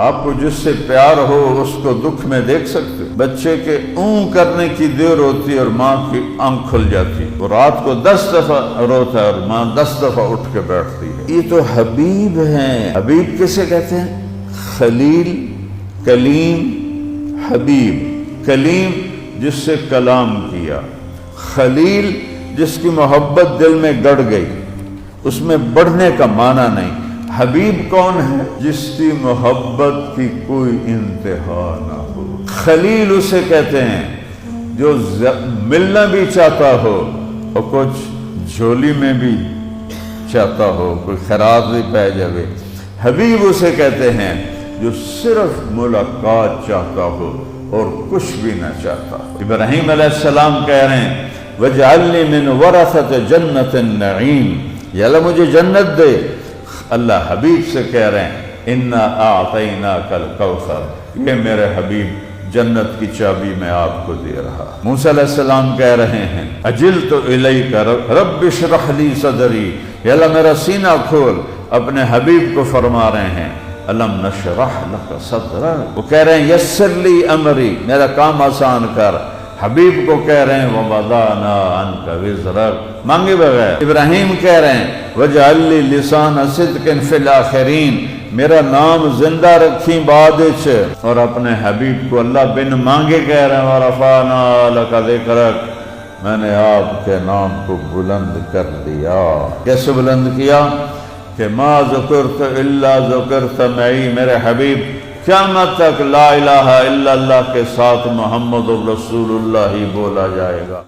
آپ کو جس سے پیار ہو اس کو دکھ میں دیکھ سکتے. بچے کے اون کرنے کی دیر ہوتی ہے اور ماں کی آنکھ کھل جاتی ہے. وہ رات کو 10 دفعہ روتا ہے اور ماں 10 دفعہ اٹھ کے بیٹھتی ہے. یہ تو حبیب ہیں. حبیب کسے کہتے ہیں؟ خلیل، کلیم، حبیب. کلیم جس سے کلام کیا، خلیل جس کی محبت دل میں گڑ گئی، اس میں بڑھنے کا معنی نہیں. حبیب کون ہے؟ جس کی محبت کی کوئی انتہا نہ ہو. خلیل اسے کہتے ہیں جو ملنا بھی چاہتا ہو اور کچھ جھولی میں بھی چاہتا ہو، کوئی خیرات بھی پہ جائے. حبیب اسے کہتے ہیں جو صرف ملاقات چاہتا ہو اور کچھ بھی نہ چاہتا ہو. ابراہیم علیہ السلام کہہ رہے ہیں وَجْعَلْنِي مِنْ وَرَثَةِ جَنَّةِ النَّعِيمِ، یا اللہ مجھے جنت دے. اللہ حبیب سے کہہ رہے ہیں اِنَّا أَعْطَيْنَاكَ الْكَوْثَرَ، یہ میرے حبیب جنت کی چابی میں آپ کو دے رہا. موسیٰ علیہ السلام کہہ رہے ہیں عجلت الیک رب اشرح لی صدری، یا اللہ میرا سینہ کھول. اپنے حبیب کو فرما رہے ہیں الم نشرح لک صدرک. وہ کہہ رہے ہیں یسر لی امری، میرا کام آسان کر. حبیب کو کہہ رہے ہیں وَوَضَعْنَا عَنْكَ وِزْرَكَ، مانگے بغیر. ابراہیم کہہ رہے ہیں وَجْعَلْ لِي لِسَانَ صِدْقٍ فِي الْآخِرِينَ، میرا نام زندہ رکھی بعد وچ. اور اپنے حبیب کو اللہ بن مانگے کہہ رہے ہیں وَرَفَعْنَا لَكَ ذِكْرَكَ، میں نے آپ کے نام کو بلند کر دیا. کیسے بلند کیا؟ کہ ما ذکرت الا ذکرت معی، میرے حبیب قیامت تک لا الہ الا اللہ کے ساتھ محمد رسول اللہ ہی بولا جائے گا.